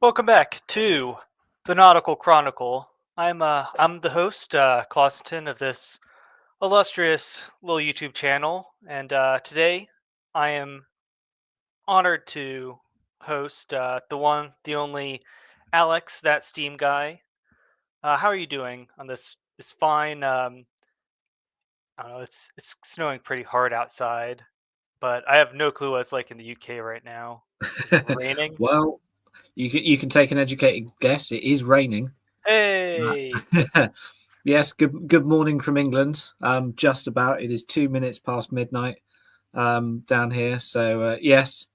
Welcome back to the Nautical Chronicle. I'm the host, Clausenton, of this illustrious little YouTube channel, and today I am honored to host the one, the only Alex, that Steam guy. How are you doing on this fine? I don't know. It's snowing pretty hard outside, but I have no clue what it's like in the UK right now. Is it raining? Well, you can take an educated guess. It is raining. Hey. Yes. Good morning from England. Just about. It is 2 minutes past midnight down here. So yes.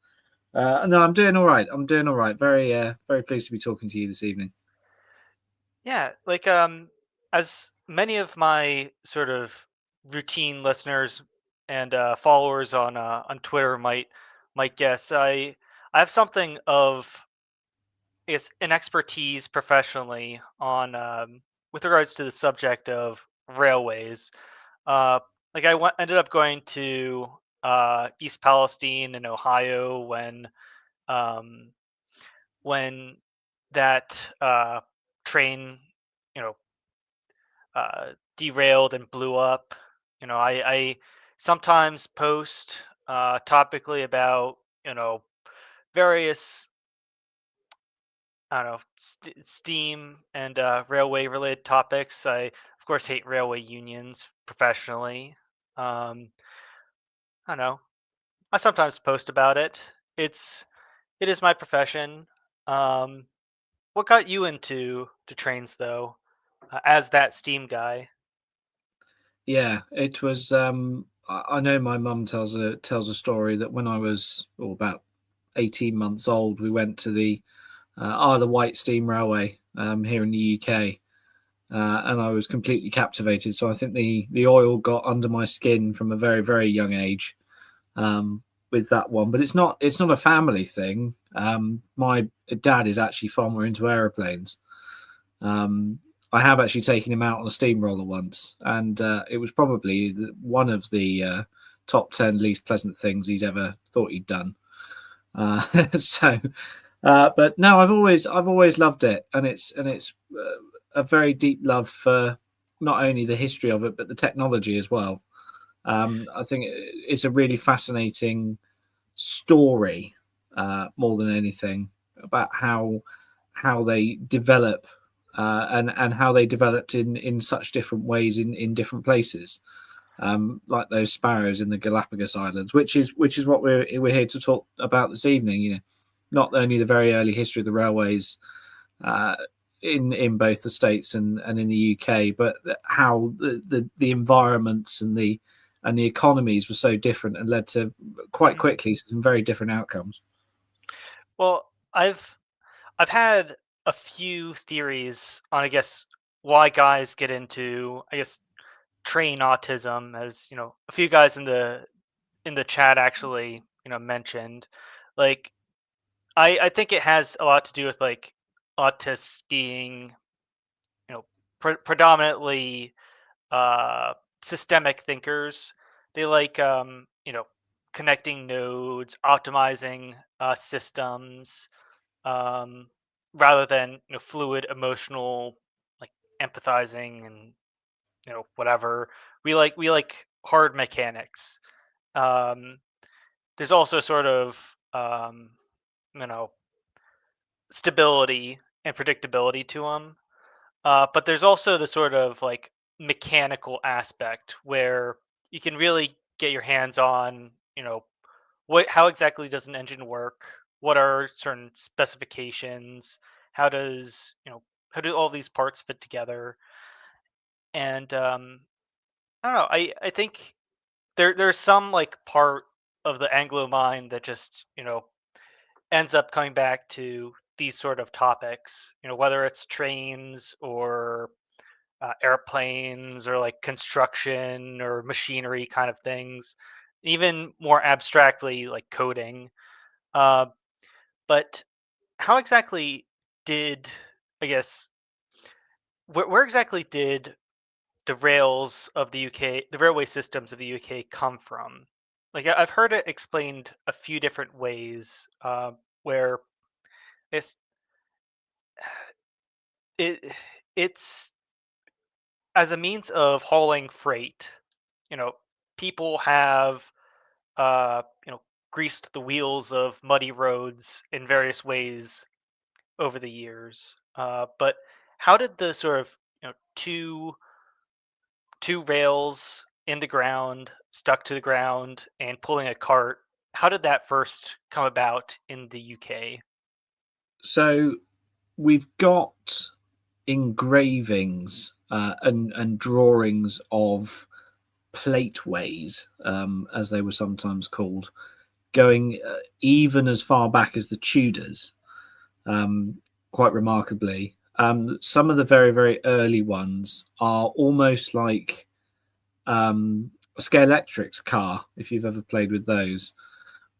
No, I'm doing all right. I'm doing all right. Very pleased to be talking to you this evening. Yeah, as many of my sort of routine listeners and followers on Twitter might guess, I have something of, I guess, an expertise professionally on with regards to the subject of railways. Uh, ended up going to East Palestine in Ohio um, when that train, you know, derailed and blew up. I sometimes post topically about various, I don't know, steam and railway related topics. I of course hate railway unions professionally. Um, I don't know. I sometimes post about it. It is my profession. Um, what got you into to trains though, as that steam guy? Yeah, it was. I know my mum tells a story that when I was about 18 months old, we went to the Isle of Wight Steam Railway here in the UK, and I was completely captivated. So I think the oil got under my skin from a very young age um, with that one. But it's not a family thing. My dad is actually far more into aeroplanes. Um, I have actually taken him out on a steamroller once, and it was probably one of the top 10 least pleasant things he's ever thought he'd done. So, but no, I've always loved it, and it's a very deep love for not only the history of it but the technology as well. I think it's a really fascinating story, more than anything, about how they develop, and how they developed in such different ways in different places, like those sparrows in the Galapagos Islands, which is what we're here to talk about this evening. Not only the very early history of the railways uh, in both the states and in the UK, but how the environments and the economies were so different and led to quite Mhm. quickly some very different outcomes. Well, I've had a few theories on, I guess, why guys get into, I guess, train autism, as a few guys in the chat actually mentioned. Like, I think it has a lot to do with like autists being you know predominantly uh systemic thinkers. They like connecting nodes, optimizing systems, um, rather than fluid emotional, like empathizing and whatever. We like hard mechanics. Um, there's also sort of you know stability and predictability to them, but there's also the sort of like mechanical aspect where you can really get your hands on what how exactly does an engine work, what are certain specifications, how does how do all these parts fit together. And I don't know, I think there's some like part of the Anglo mind that just ends up coming back to these sort of topics, whether it's trains or airplanes or like construction or machinery kind of things, even more abstractly like coding. uh, but how exactly did, I guess, where exactly did the rails of the UK, the railway systems of the UK, come from? Like, I've heard it explained a few different ways, where it's it it's as a means of hauling freight. You know, people have greased the wheels of muddy roads in various ways over the years. But how did the sort of two rails in the ground, stuck to the ground, and pulling a cart? How did that first come about in the UK? So we've got engravings and drawings of plateways, as they were sometimes called, going even as far back as the Tudors, um, quite remarkably. Some of the very, very early ones are almost like a Scalextric's car, if you've ever played with those,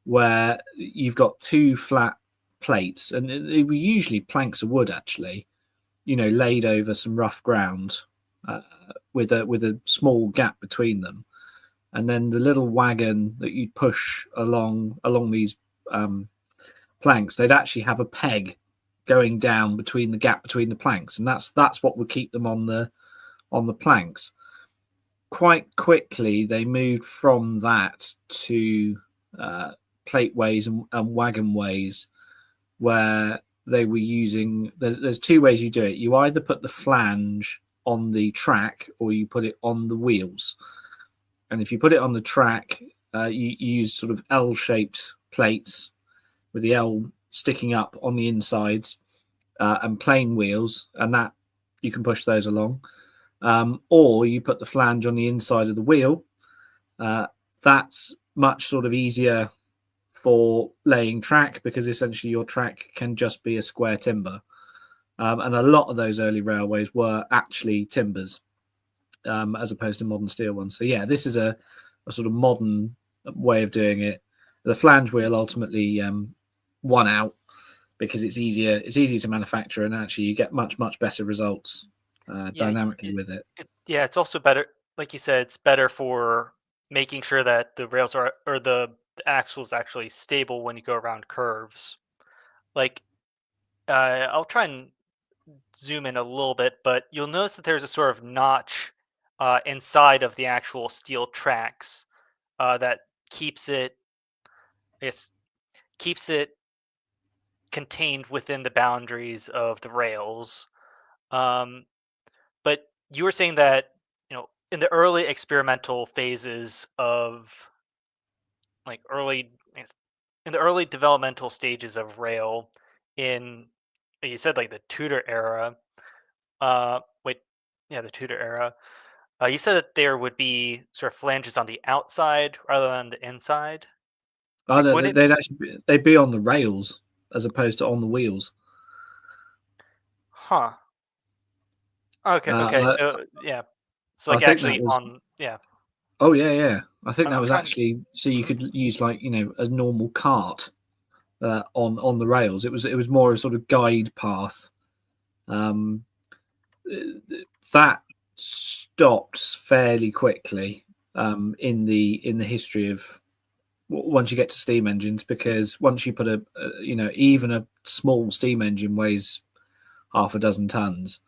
where you've got two flat plates, and they were usually planks of wood, actually, laid over some rough ground uh, with a small gap between them, and then the little wagon that you'd push along these um, planks, they'd actually have a peg going down between the gap between the planks, and that's what would keep them on the planks. Quite quickly, they moved from that to uh, plateways and wagon ways, where they were using. There's two ways you do it. You either put the flange on the track or you put it on the wheels. And if you put it on the track, you use sort of L-shaped plates with the L sticking up on the insides, and plain wheels, and that you can push those along. Or you put the flange on the inside of the wheel. That's much sort of easier for laying track, because essentially your track can just be a square timber. And a lot of those early railways were actually timbers, as opposed to modern steel ones. So yeah, this is a sort of modern way of doing it. The flange wheel ultimately won out because it's easier. It's easy to manufacture, and actually you get much better results Yeah, dynamically with it. yeah. It's also better, like you said. It's better for making sure that the rails are or the axle is actually stable when you go around curves. Like, I'll try and zoom in a little bit, but you'll notice that there's a sort of notch inside of the actual steel tracks that keeps it, I guess, keeps it contained within the boundaries of the rails. Um, but you were saying that in the early experimental phases of like early I guess, in the early developmental stages of rail, in you said like the Tudor era. Wait, yeah, the Tudor era. You said that there would be sort of flanges on the outside rather than the inside. Oh, Like, no, would it? they'd be on the rails as opposed to on the wheels. Huh. Okay. Okay. Uh, So yeah. So I like think that actually was. on yeah. Oh yeah, yeah. I think that I'm was trying. actually so you could use, like, a normal cart on the rails. It was more a sort of guide path. Um, that stopped fairly quickly in the history of once you get to steam engines, because once you put even a small steam engine weighs half a dozen tons,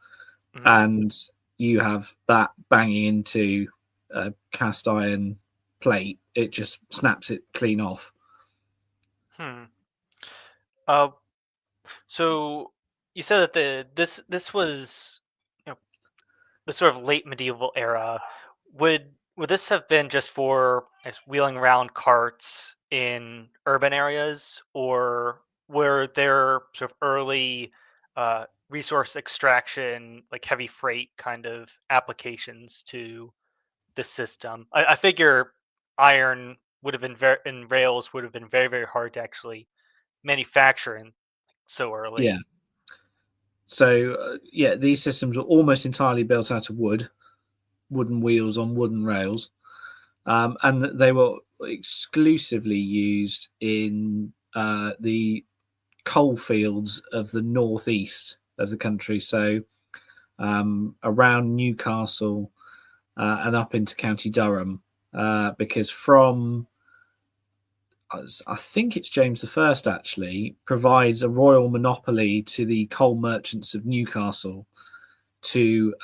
Mhm. and you have that banging into a cast iron plate, it just snaps it clean off. Hmm. Uh. So you said that this was you know the sort of late medieval era. Would this have been just for, I guess, wheeling around carts in urban areas, or were there sort of early resource extraction, like heavy freight kind of applications to the system? I figure iron would have been very and rails would have been very hard to actually manufacture in so Yeah. early. So yeah, these systems were almost entirely built out of wooden wheels on wooden rails, and they were exclusively used in the coal fields of the northeast of the country. So around Newcastle and up into County Durham, because from I think it's James the First actually, provides a royal monopoly to the coal merchants of Newcastle to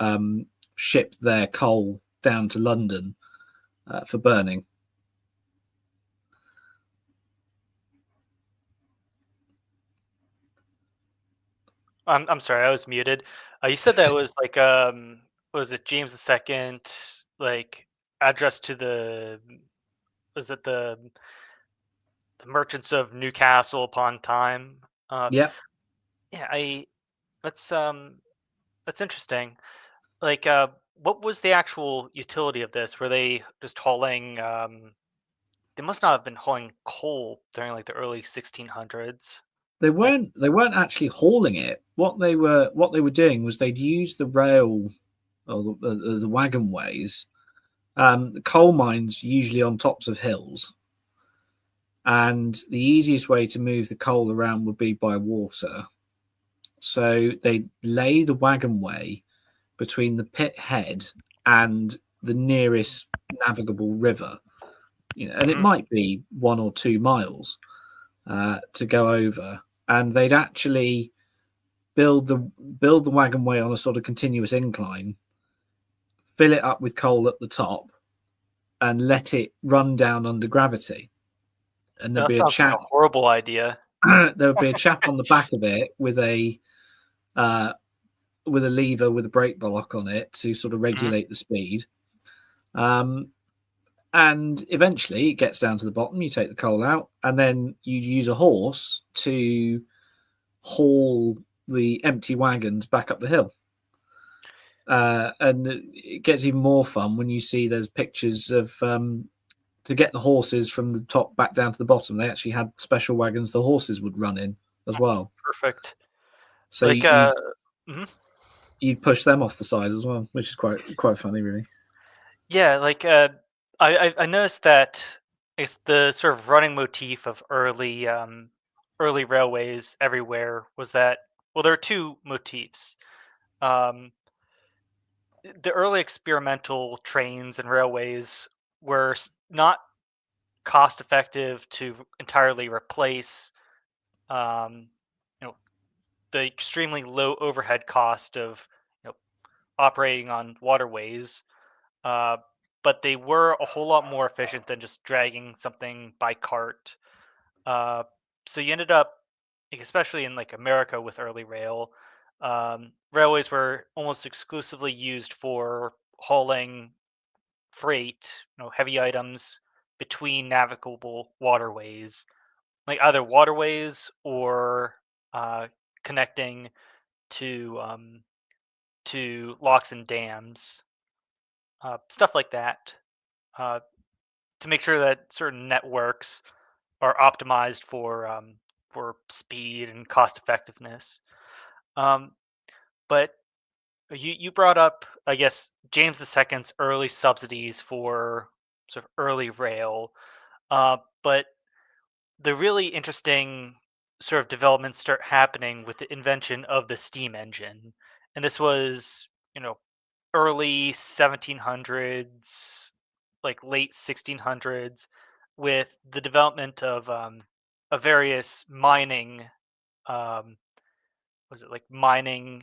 ship their coal down to London for burning. I'm sorry, I was muted. You said that was like was it James the Second, like address to the was it the merchants of Newcastle upon Time? Uh, Yeah, yeah, I that's that's interesting. Like, what was the actual utility of this? Were they just hauling? They must not have been hauling coal during like the early 1600s. Like, they weren't actually hauling it. What they were doing was they'd use the rail or the wagon ways. The coal mines usually on tops of hills, and the easiest way to move the coal around would be by water. So they lay the wagon way between the pit head and the nearest navigable river. And it mhm. might be 1 or 2 miles to go over, and they'd actually build the wagon way on a sort of continuous incline, fill it up with coal at the top, and let it run down under gravity. And there'd That be a sounds like chap a horrible idea. there would be a chap on the back of it uh, with a lever with a brake block on it to sort of Mhm. regulate the speed. Um, and eventually it gets down to the bottom. You take the coal out, and then you use a horse to haul the empty wagons back up the hill. And it gets even more fun when you see there's pictures of to get the horses from the top back down to the bottom. They actually had special wagons the horses would run in as Oh, well. perfect. So Like, mhm. you'd push them off the side as well, which is quite funny, really. Yeah, like, I noticed that it's the sort of running motif of early railways everywhere was that, well, there are two motifs. Um, the early experimental trains and railways were not cost effective to entirely replace, um, you know, the extremely low overhead cost of, you know, operating on waterways. Uh, but they were a whole lot more efficient than just dragging something by cart. Uh, so you ended up, like, especially in like America with early rail, railways were almost exclusively used for hauling freight, heavy items between navigable waterways, like either waterways or uh, connecting to locks and dams, stuff like that. Uh, to make sure that certain networks are optimized for speed and cost effectiveness. Um, but you brought up, I guess, James II's early subsidies for sort of early rail, but the really interesting sort of developments start happening with the invention of the steam engine, and this was, early 1700s, like late 1600s, with the development of various mining, um, was it like mining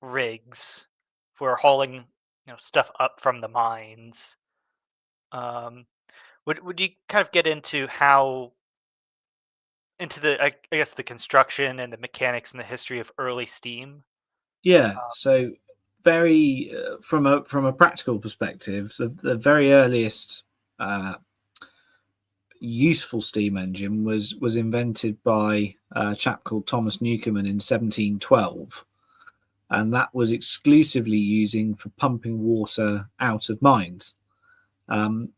rigs for hauling, stuff up from the mines. Um, would you kind of get into how into I guess the construction and the mechanics and the history of early steam? Yeah. So very from a practical perspective, the very earliest uh, useful steam engine was invented by a chap called Thomas Newcomen in 1712, and that was exclusively using for pumping water out of mines. Um,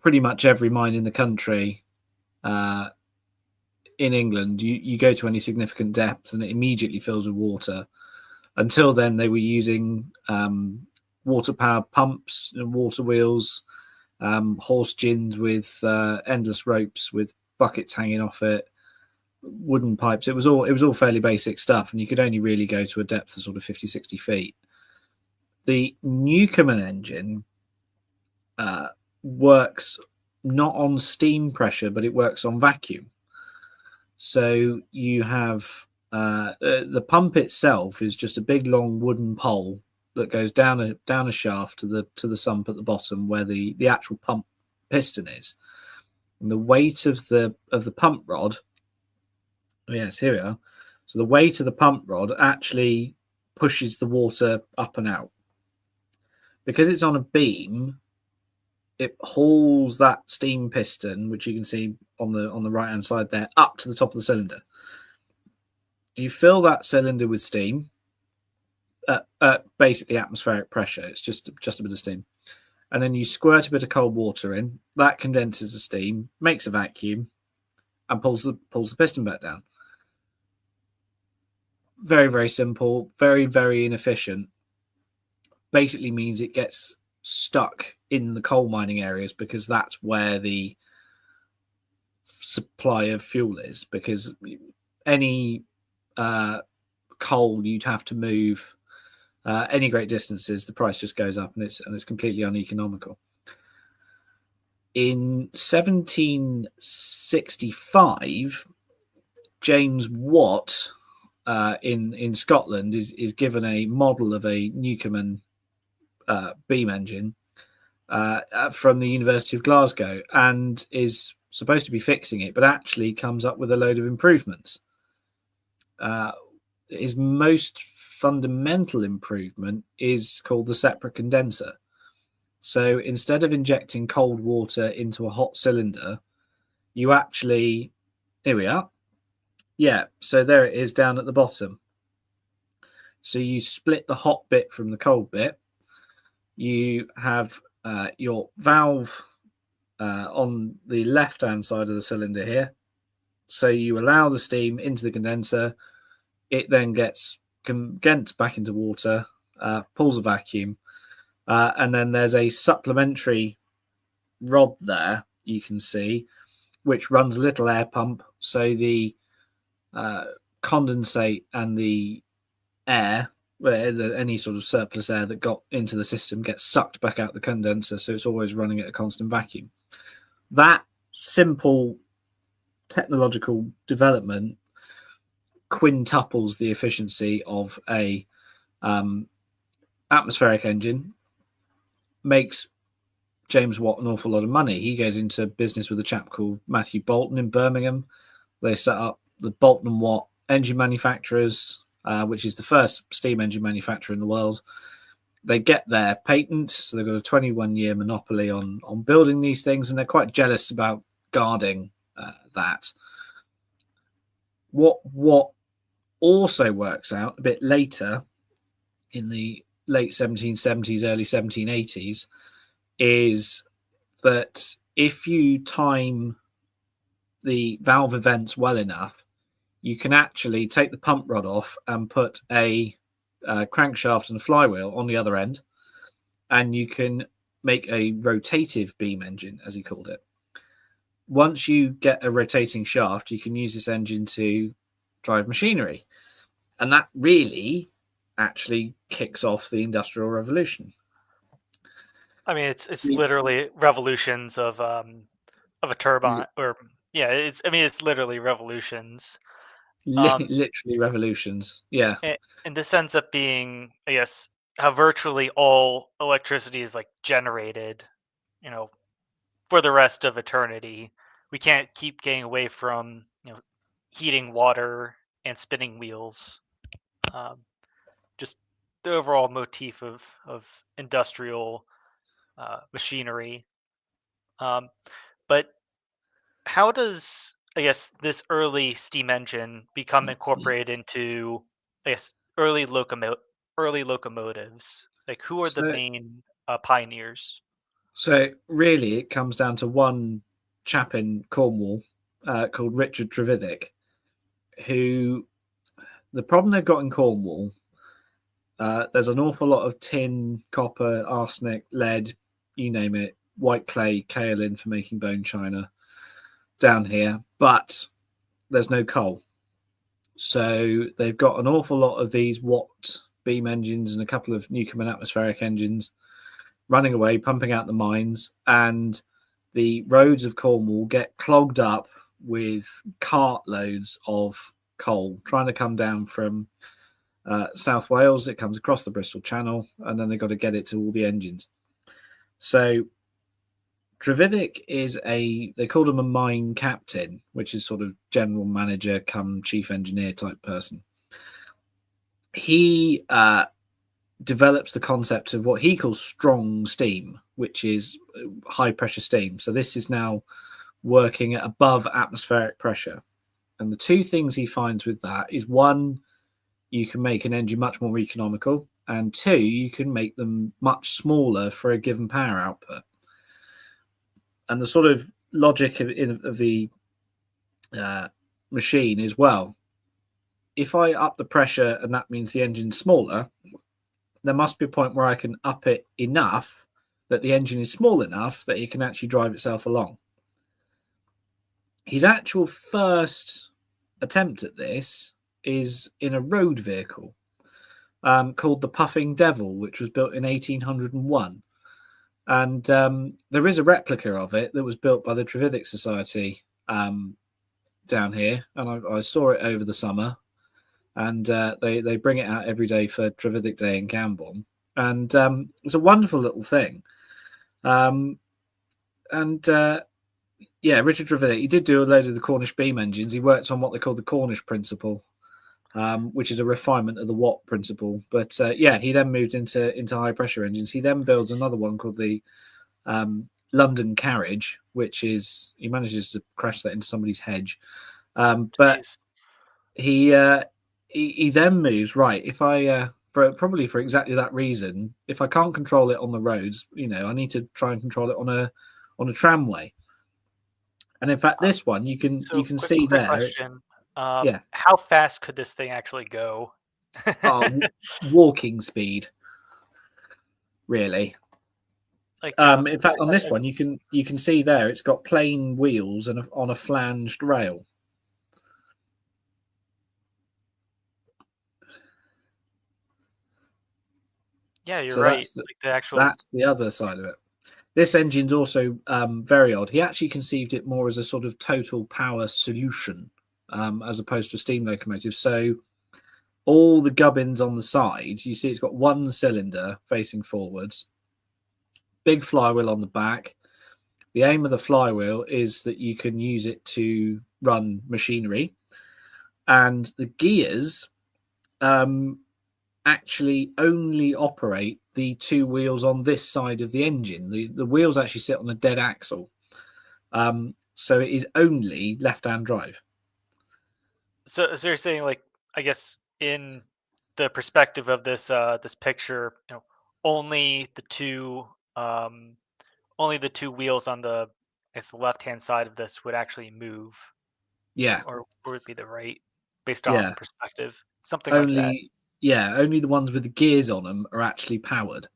Pretty much every mine in the country uh, in England, you go to any significant depth and it immediately fills with water. Until then, they were using water powered pumps and water wheels, horse gins with endless ropes with buckets hanging off it, wooden pipes. It was all fairly basic stuff, and you could only really go to a depth of sort of 50, 60 feet. The Newcomen engine uh, works not on steam pressure, but it works on vacuum. So you have the pump itself is just a big long wooden pole that goes down a shaft to the sump at the bottom where the actual pump piston is. And the weight of the pump rod, yes, here we are. So the weight of the pump rod actually pushes the water up and out. Because it's on a beam, it hauls that steam piston, which you can see on the right hand side there, up to the top of the cylinder. You fill that cylinder with steam at basically atmospheric pressure. It's just a bit of steam. And then you squirt a bit of cold water in. That condenses the steam, makes a vacuum, and pulls the piston back down. Very, very simple, very, very inefficient. Basically means it gets stuck in the coal mining areas because that's where the supply of fuel is. Because any coal you'd have to move any great distances, the price just goes up and it's completely uneconomical. In 1765, James Watt in Scotland is given a model of a Newcomen beam engine from the University of Glasgow and is supposed to be fixing it, but actually comes up with a load of improvements. His most fundamental improvement is called the separate condenser. So instead of injecting cold water into a hot cylinder, you actually, here we are. Yeah, so there it is down at the bottom. So you split the hot bit from the cold bit. You have your valve on the left-hand side of the cylinder here. So you allow the steam into the condenser. It then gets condensed back into water, pulls a vacuum, and then there's a supplementary rod there you can see, which runs a little air pump. So the condensate and the air, any sort of surplus air that got into the system, gets sucked back out the condenser. So it's always running at a constant vacuum. That simple technological development quintuples the efficiency of a atmospheric engine, makes James Watt an awful lot of money. He goes into business with a chap called Matthew Bolton in Birmingham. They set up the Bolton and Watt engine manufacturers, which is the first steam engine manufacturer in the world. They get their patent, so they've got a 21-year monopoly on building these things, and they're quite jealous about guarding that. What also works out a bit later, in the late 1770s, early 1780s, is that if you time the valve events well enough, you can actually take the pump rod off and put a crankshaft and a flywheel on the other end, and you can make a rotative beam engine, as he called it. Once you get a rotating shaft, you can use this engine to drive machinery. And that really actually kicks off the Industrial Revolution. I mean, it's literally revolutions of a turbine, or yeah, it's literally revolutions. Um, Literally revolutions. Yeah. and this ends up being, I guess, how virtually all electricity is like generated, you know, for the rest of eternity. We can't keep getting away from, heating water and spinning wheels. Um, just the overall motif of industrial machinery. Um, but how does, I guess, this early steam engine become incorporated into, I guess, early locomotives? Like, who are the So, main pioneers? so really, it comes down to one chap in Cornwall called Richard Trevithick, who, the problem they've got in Cornwall, there's an awful lot of tin, copper, arsenic, lead, you name it, white clay, kaolin for making bone china down here, but there's no coal. So they've got an awful lot of these Watt beam engines and a couple of Newcomen atmospheric engines running away, pumping out the mines. And the roads of Cornwall get clogged up with cartloads of coal trying to come down from South Wales. It comes across the Bristol Channel, and then they've got to get it to all the engines. So Trevithick is they called him a mine captain, which is sort of general manager come chief engineer type person. He develops the concept of what he calls strong steam, which is high pressure steam. So this is now working at above atmospheric pressure. And the two things he finds with that is, one, you can make an engine much more economical, and two, you can make them much smaller for a given power output. And the sort of logic of the machine is, well, if I up the pressure and that means the engine's smaller, there must be a point where I can up it enough that the engine is small enough that it can actually drive itself along. His actual first attempt at this is in a road vehicle called the Puffing Devil, which was built in 1801. And there is a replica of it that was built by the Trevithick Society down here, and I saw it over the summer. And they bring it out every day for Trevithick Day in Camborne, and it's a wonderful little thing. Yeah, Richard Trevithick, he did do a load of the Cornish beam engines. He worked on what they call the Cornish principle, which is a refinement of the Watt principle. But yeah, he then moved into high pressure engines. He then builds another one called the London Carriage, which is, he manages to crash that into somebody's hedge. But Jeez. he then moves, right. If I probably for exactly that reason, if I can't control it on the roads, I need to try and control it on a tramway. And in fact, this one you So can quick see quick there. It's, question. yeah, How fast could this thing actually go? walking speed, really. Like, In fact, on this one you can see there it's got plain wheels and on a flanged rail. yeah, you're So right. Like the actual. that's the other side of it. This engine's also very odd. He actually conceived it more as a sort of total power solution as opposed to a steam locomotive. So all the gubbins on the sides, you see it's got one cylinder facing forwards, big flywheel on the back. The aim of the flywheel is that you can use it to run machinery. And the gears actually only operate the two wheels on this side of the engine. The wheels actually sit on a dead axle. So it is only left-hand drive. So you're saying, like, I guess in the perspective of this picture, only the two um only the two wheels on I guess the left hand side of this would actually move, Yeah, or would it be the right, based on yeah. the perspective, something like that. Only only the ones with the gears on them are actually powered.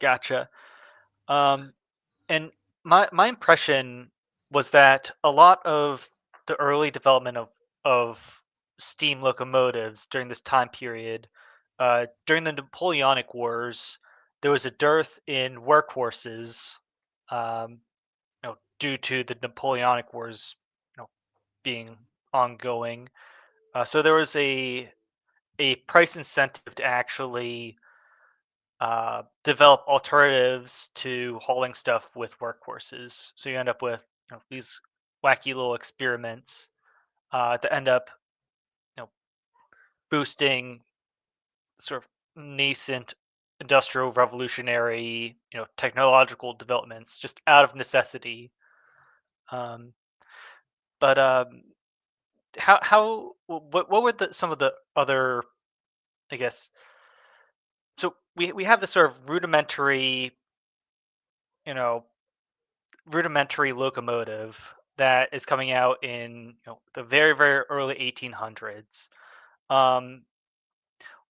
Gotcha. Um, and my impression was that a lot of the early development of steam locomotives during this time period, during the Napoleonic Wars, there was a dearth in workhorses, um, due to the Napoleonic Wars, being ongoing. So there was a price incentive to actually develop alternatives to hauling stuff with workhorses. So you end up with, these wacky little experiments that end up, you know, boosting sort of nascent industrial revolutionary, technological developments just out of necessity. Um, but what were some of the other, I guess, so we have this sort of you know rudimentary locomotive that is coming out in, the very very early 1800s. um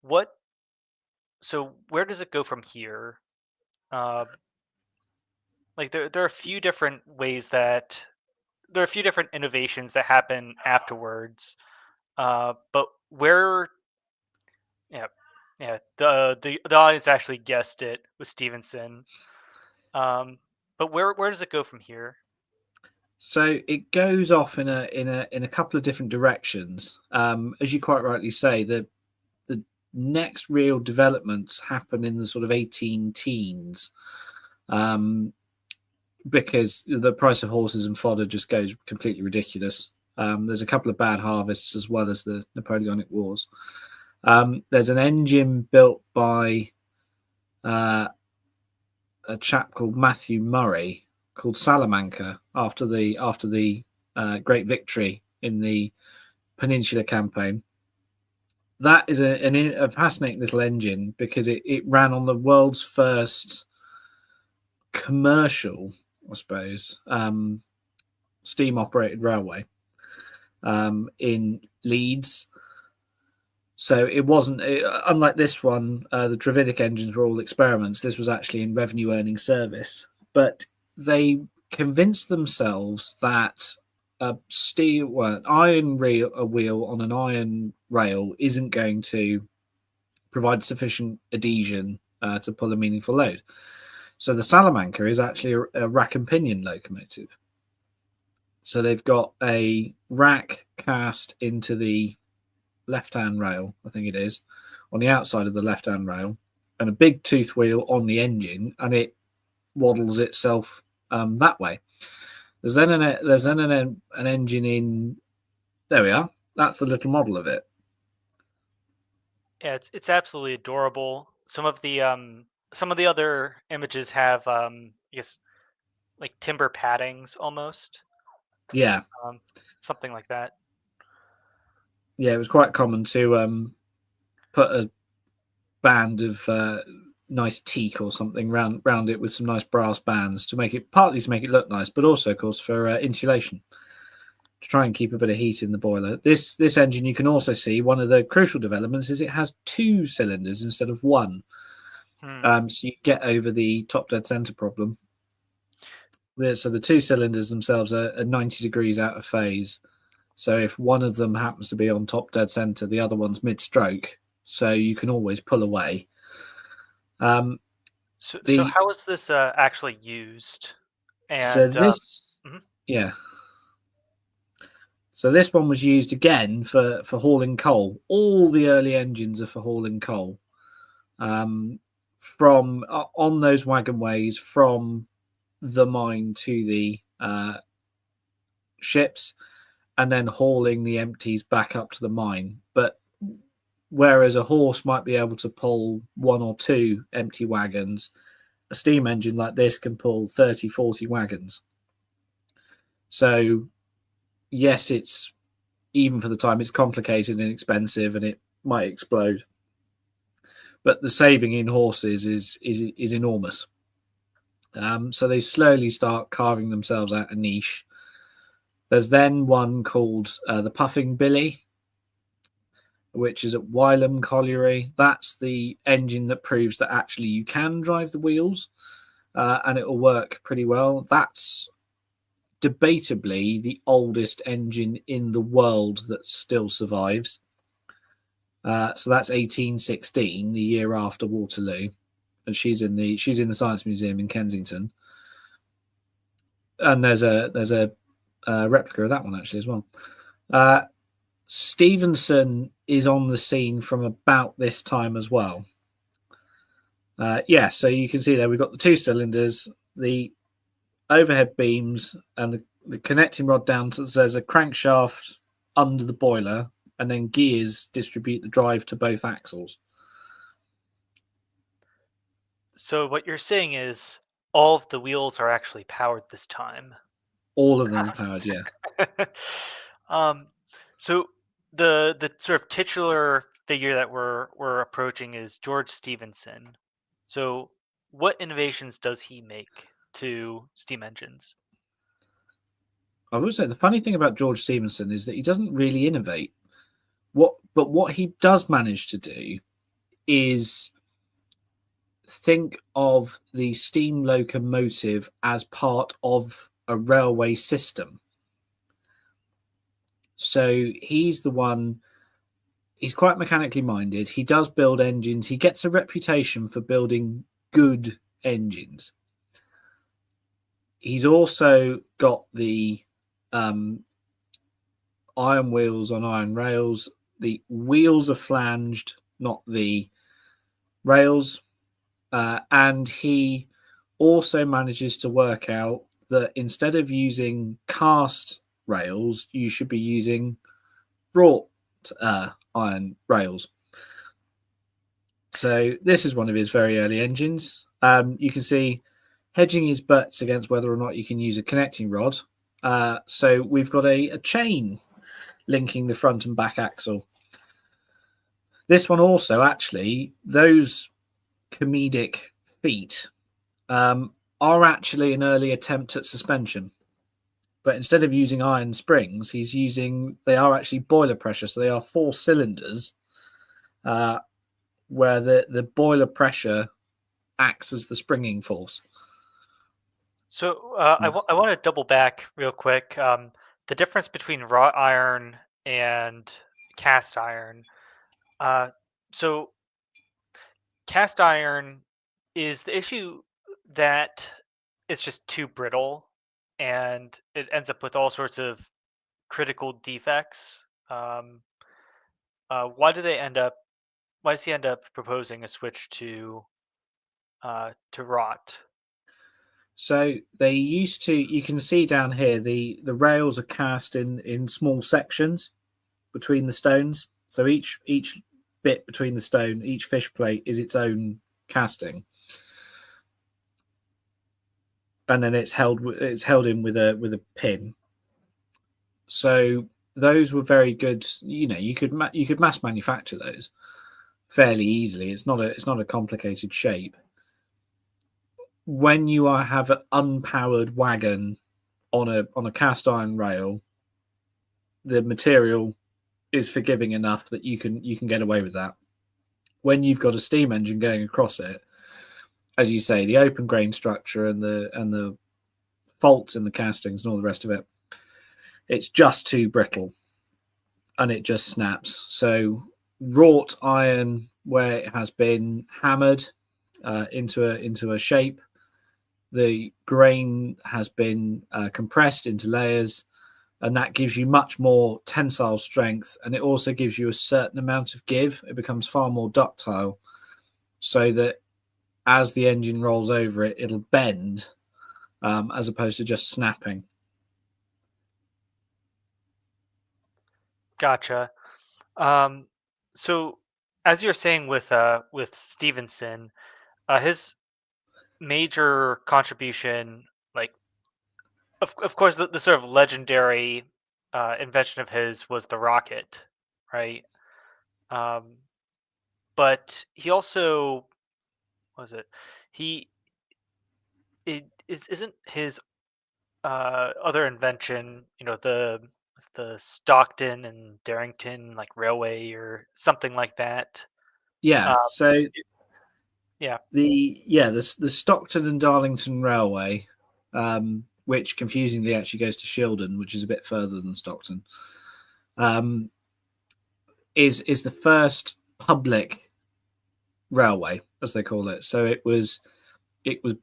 what so where does it go from here? uh like there are a few different ways that there are a few different innovations that happen afterwards, but where, yeah, yeah, the audience actually guessed it with Stevenson. But where does it go from here? So it goes off in a couple of different directions. As you quite rightly say, the next real developments happen in the sort of 18 teens, because the price of horses and fodder just goes completely ridiculous. There's a couple of bad harvests as well as the Napoleonic Wars. There's an engine built by uh, a chap called Matthew Murray called Salamanca after the great victory in the Peninsular Campaign. That is a fascinating little engine because it ran on the world's first commercial, I suppose, steam operated railway in Leeds. So it wasn't, unlike this one, the Trevithick engines were all experiments. This was actually in revenue earning service. But they convinced themselves that an iron wheel on an iron rail isn't going to provide sufficient adhesion to pull a meaningful load. So the Salamanca is actually a rack and pinion locomotive. So they've got a rack cast into the left-hand rail, I think it is, on the outside of the left-hand rail, and a big tooth wheel on the engine, and it waddles itself that way. There's then an engine in. There we are. That's the little model of it. Yeah, it's absolutely adorable. Some of the other images have I guess like timber paddings almost. Yeah, Um, Something like that. yeah. It was quite common to put a band of nice teak or something round it with some nice brass bands to make it look nice, but also, of course, for insulation to try and keep a bit of heat in the boiler. This engine, you can also see one of the crucial developments is it has two cylinders instead of one. Hmm. So you get over the top dead center problem. So the two cylinders themselves are 90 degrees out of phase. So if one of them happens to be on top dead center, the other one's mid stroke. So you can always pull away. So The how is this actually used? so And this mhm. yeah. So this one was used again for hauling coal. All the early engines are for hauling coal from on those wagon ways from the mine to the ships, and then hauling the empties back up to the mine. But whereas a horse might be able to pull one or two empty wagons, a steam engine like this can pull 30, 40 wagons. So, yes, it's even for the time, it's complicated and expensive and it might explode. But the saving in horses is enormous. So they slowly start carving themselves out a niche. There's then one called the Puffing Billy, which is at Wylam Colliery. That's the engine that proves that actually you can drive the wheels and it will work pretty well. That's debatably the oldest engine in the world that still survives. So that's 1816, the year after Waterloo, and she's in the Science Museum in Kensington. And there's a replica of that one actually as well. Stevenson is on the scene from about this time as well. Yeah, so you can see there we've got the two cylinders, the overhead beams, and the connecting rod down to there's a crankshaft under the boiler, and then gears distribute the drive to both axles. So what you're saying is all of the wheels are actually powered this time. All of them are powered, yeah. um, so the sort of titular figure that we're approaching is George Stephenson. So what innovations does he make to steam engines? I will say the funny thing about George Stephenson is that he doesn't really innovate. But what he does manage to do is think of the steam locomotive as part of a railway system. So he's the one, he's quite mechanically minded. He does build engines. He gets a reputation for building good engines. He's also got the um, iron wheels on iron rails. The wheels are flanged, not the rails. And he also manages to work out that instead of using cast rails, you should be using wrought iron rails. So this is one of his very early engines. You can see hedging his butts against whether or not you can use a connecting rod. So we've got a chain linking the front and back axle. This one also, actually, those comedic feet are actually an early attempt at suspension. But instead of using iron springs, they are actually boiler pressure. So they are 4 cylinders uh, where the boiler pressure acts as the springing force. So So, I want to double back real quick. The difference between wrought iron and cast iron. Uh, so cast iron is the issue that it's just too brittle, and it ends up with all sorts of critical defects. Why do they end up? Why does he end up proposing a switch to wrought? so they used to, you can see down here, the rails are cast in small sections between the stones. So each bit between the stone, each fish plate is its own casting. And then it's held in with a pin. So those were very good. You could mass manufacture those fairly easily. It's not a complicated shape. When you have an unpowered wagon on a cast iron rail, the material is forgiving enough that you can get away with that. When you've got a steam engine going across it, as you say, the open grain structure and the faults in the castings and all the rest of it, it's just too brittle and it just snaps. So wrought iron, where it has been hammered into a shape, the grain has been compressed into layers, and that gives you much more tensile strength, and it also gives you a certain amount of give. It becomes far more ductile, so that as the engine rolls over it, it'll bend as opposed to just snapping. Gotcha. Um, so as you're saying with Stevenson, his major contribution, like of course the sort of legendary invention of his was the rocket, right? Um, but he also what was it? He it is isn't his other invention, the Stockton and Darrington like railway or something like that. Yeah. Um, So yeah, the Stockton and Darlington Railway, which confusingly actually goes to Shildon, which is a bit further than Stockton, um, is the first public railway, as they call it. So it was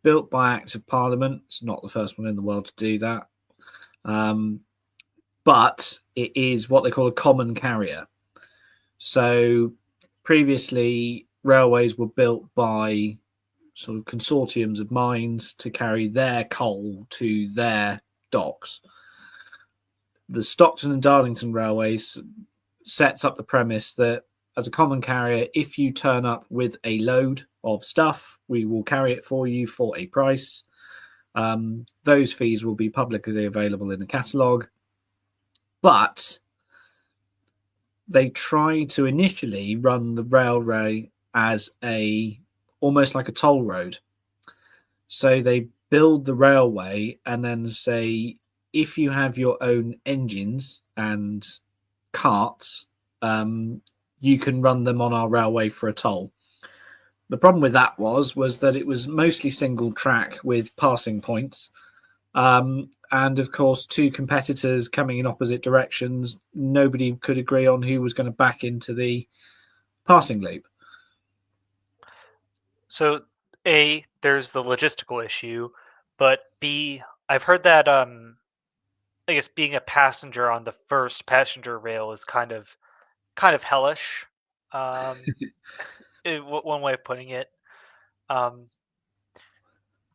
built by Act of Parliament. It's not the first one in the world to do that, um, but it is what they call a common carrier. So previously, railways were built by sort of consortiums of mines to carry their coal to their docks. The Stockton and Darlington Railways sets up the premise that as a common carrier, if you turn up with a load of stuff, we will carry it for you for a price. Those fees will be publicly available in the catalogue, but they try to initially run the railway as a almost like a toll road. So they build the railway and then say, if you have your own engines and carts, you can run them on our railway for a toll. The problem with that was that it was mostly single track with passing points. And of course, two competitors coming in opposite directions, nobody could agree on who was going to back into the passing loop. so A, there's the logistical issue, but B, I've heard that I guess being a passenger on the first passenger rail is kind of hellish. Um, one way of putting it. Um,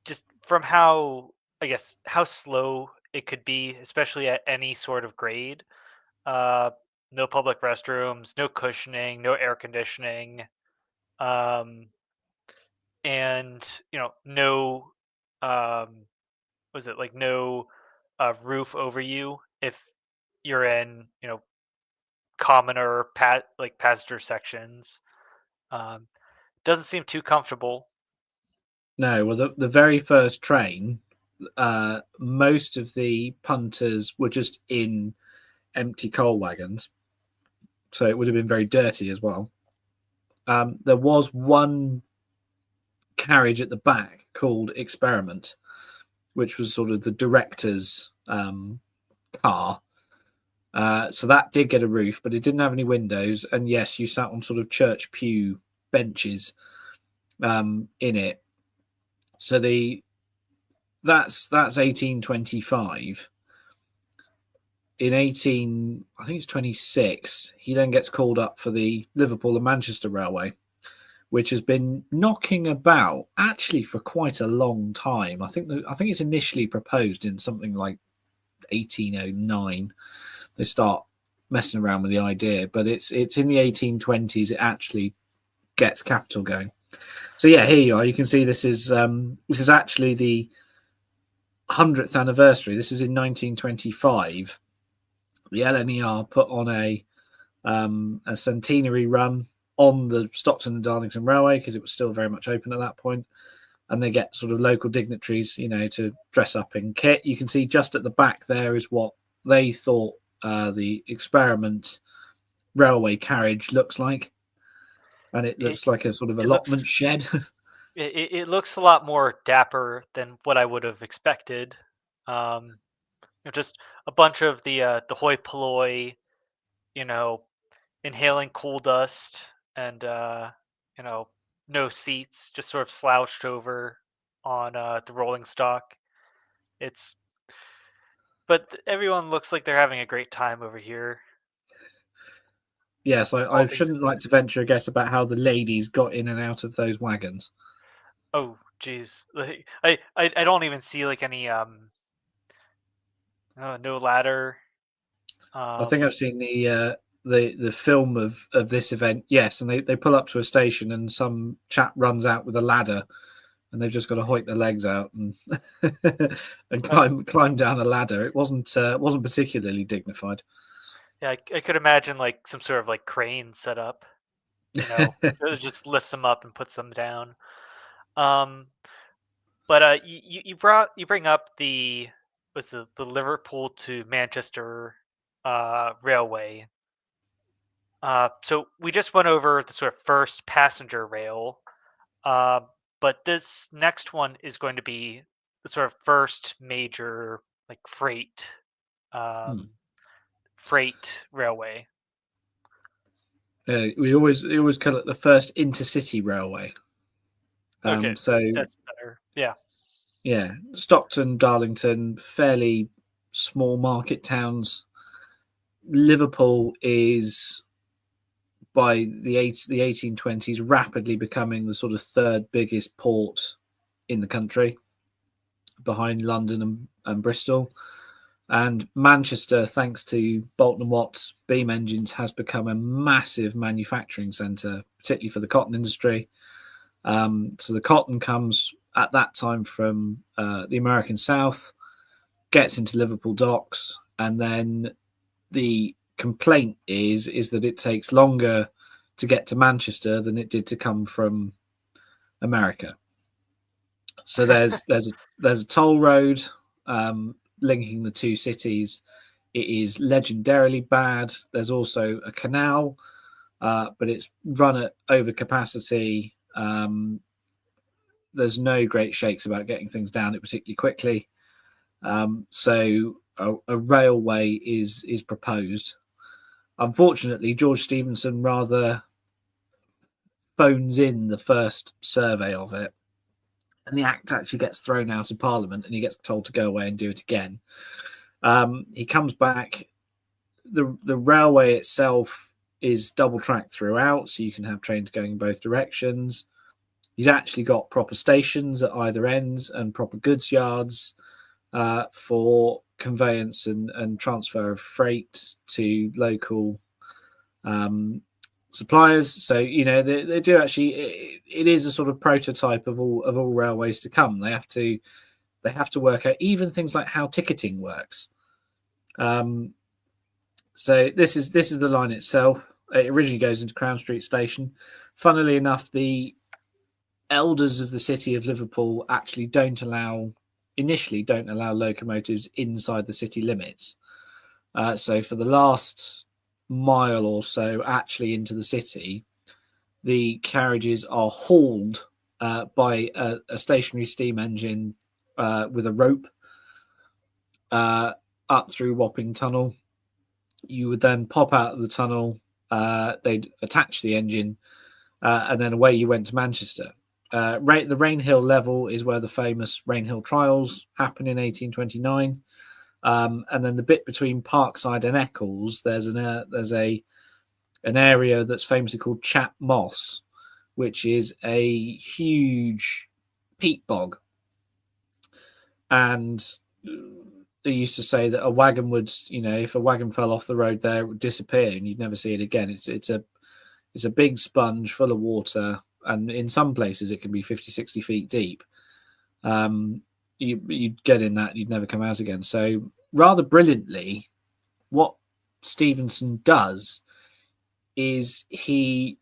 just from how I guess how slow it could be, especially at any sort of grade. Uh, no public restrooms, no cushioning, no air conditioning, um, and no um, was it like no roof over you if you're in commoner like passenger sections. Um, doesn't seem too comfortable. No, well, the very first train, most of the punters were just in empty coal wagons, so it would have been very dirty as well. There was one carriage at the back called Experiment, which was sort of the director's car. So that did get a roof, but it didn't have any windows. And yes, you sat on sort of church pew benches in it. So that's 1825. In I think it's 26, he then gets called up for the Liverpool and Manchester Railway, which has been knocking about actually for quite a long time. I think it's initially proposed in something like 1809. They start messing around with the idea, but it's in the 1820s it actually gets capital going. So yeah, here you are. You can see this is actually the 100th anniversary. This is in 1925. The LNER put on a centenary run on the Stockton and Darlington Railway because it was still very much open at that point, and they get sort of local dignitaries, to dress up in kit. You can see just at the back there is what they thought the Experiment railway carriage looks like, and it It looks like a sort of it allotment looks shed. it looks a lot more dapper than what I would have expected. Um, just a bunch of the hoi polloi, you know, inhaling coal dust and you know, no seats, just sort of slouched over on the rolling stock. It's but everyone looks like they're having a great time over here. Yes, All I things. shouldn't like to venture a guess about how the ladies got in and out of those wagons. Oh, geez. Like, I don't even see like any no ladder. I think Um, I've seen the film of this event. Yes, and they pull up to a station and some chap runs out with a ladder, and they've just got to hoik their legs out and and uh, climb down a ladder. It wasn't particularly dignified. yeah, I could imagine like some sort of like crane set up. It just lifts them up and puts them down. Um, but you bring up the was the Liverpool to Manchester railway. So we just went over the sort of first passenger rail, uh, but this next one is going to be the sort of first major like Hmm. um, freight railway. We always call it the first intercity railway. Okay, So that's better. Yeah. yeah, Stockton, Darlington, fairly small market towns. Liverpool is by the 1820s rapidly becoming the sort of third biggest port in the country, behind London and Bristol. And Manchester, thanks to Bolton and Watt's beam engines, has become a massive manufacturing centre, particularly for the cotton industry. So the cotton comes at that time from the American South, gets into Liverpool docks, and then the complaint is that it takes longer to get to Manchester than it did to come from America. So there's a toll road linking the two cities. It is legendarily bad. There's also a canal, but it's run at overcapacity. There's no great shakes about getting things down it particularly quickly. So a railway is proposed. Unfortunately, George Stephenson rather phones in the first survey of it and the act actually gets thrown out of Parliament, and he gets told to go away and do it again. He comes back. The railway itself is double tracked throughout, so you can have trains going in both directions. He's actually got proper stations at either ends and proper goods yards for conveyance and transfer of freight to local suppliers. So they do actually. It is a sort of prototype of all railways to come. They have to work out even things like how ticketing works. So this is the line itself. It originally goes into Crown Street Station. Funnily enough, the elders of the city of Liverpool actually initially don't allow locomotives inside the city limits. So for the last mile or so, actually into the city, the carriages are hauled by a stationary steam engine with a rope up through Wapping Tunnel. You would then pop out of the tunnel, they'd attach the engine, and then away you went to Manchester. The Rainhill level is where the famous Rainhill trials happen in 1829. And then the bit between Parkside and Eccles, there's an area that's famously called Chat Moss, which is a huge peat bog. And they used to say that a wagon would, if a wagon fell off the road there, it would disappear and you'd never see it again. It's a big sponge full of water, and in some places it can be 50, 60 feet deep. You'd get in that, you'd never come out again. So rather brilliantly, what Stevenson does is he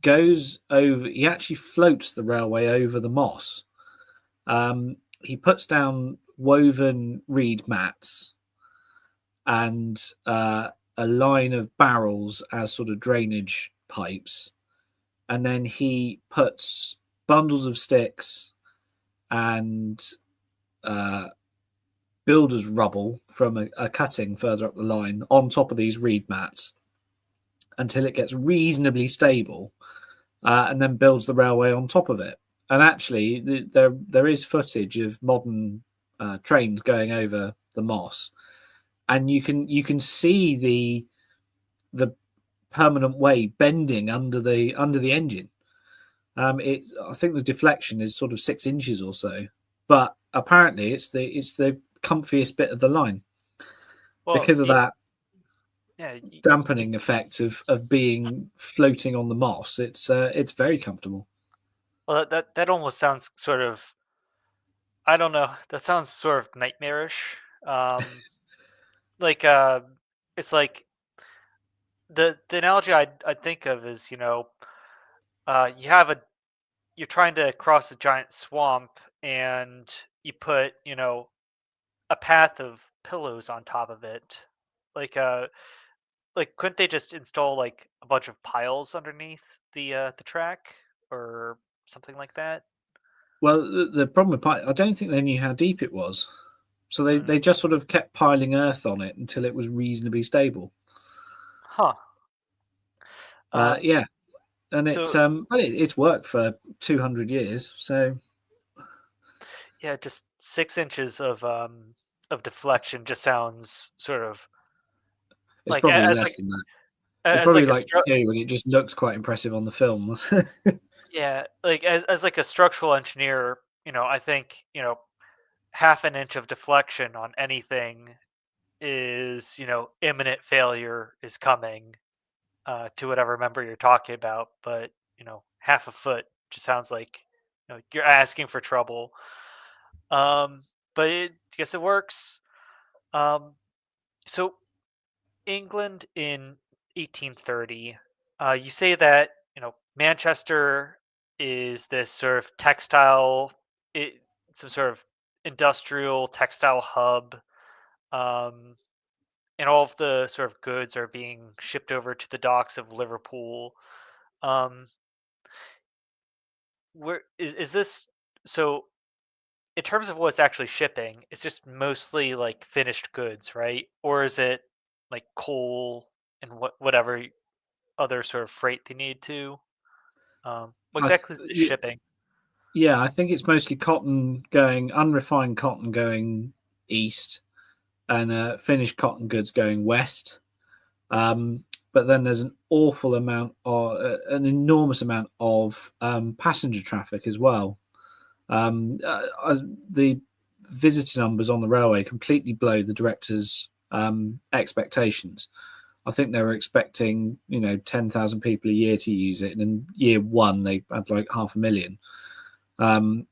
actually floats the railway over the moss. He puts down woven reed mats and a line of barrels as sort of drainage pipes. And then he puts bundles of sticks and builder's rubble from a cutting further up the line on top of these reed mats until it gets reasonably stable, and then builds the railway on top of it. And actually, there is footage of modern trains going over the moss, and you can see the permanent way bending under the engine. I think the deflection is sort of 6 inches or so, but apparently it's the comfiest bit of the line Well, because of yeah, that yeah. dampening effect of being floating on the moss. It's very comfortable. Well, that almost sounds sort of. I don't know. That sounds sort of nightmarish. Um, like it's like the analogy I'd think of is you have a you're trying to cross a giant swamp and you put a path of pillows on top of it, like couldn't they just install like a bunch of piles underneath the track or something like that? Well, the problem with I don't think they knew how deep it was, so they Mm. just sort of kept piling earth on it until it was reasonably stable. Huh. Um, Yeah, and so it's worked for 200 years, so yeah, just 6 inches of deflection just sounds sort of it's like probably less than that. It's as probably like a like 2, and it just looks quite impressive on the film. yeah, like as like a structural engineer, I think half an inch of deflection on anything is imminent failure is coming to whatever member you're talking about. But half a foot just sounds like you're asking for trouble. um but I guess it works. So England in 1830, you say that Manchester is this sort of it, some sort of industrial textile hub, um, and all of the sort of goods are being shipped over to the docks of Liverpool. Um, where is this? So, in terms of what's actually shipping, it's just mostly like finished goods, right? Or is it like coal and whatever other sort of freight they need to? What I, exactly is this shipping? Yeah, I think it's mostly cotton going, unrefined cotton going east, and finished cotton goods going west. Um, but then there's an awful amount, or an enormous amount of passenger traffic as well. The visitor numbers on the railway completely blow the directors' expectations. I think they were expecting, 10,000 people a year to use it, and in year one they had like 500,000. Um,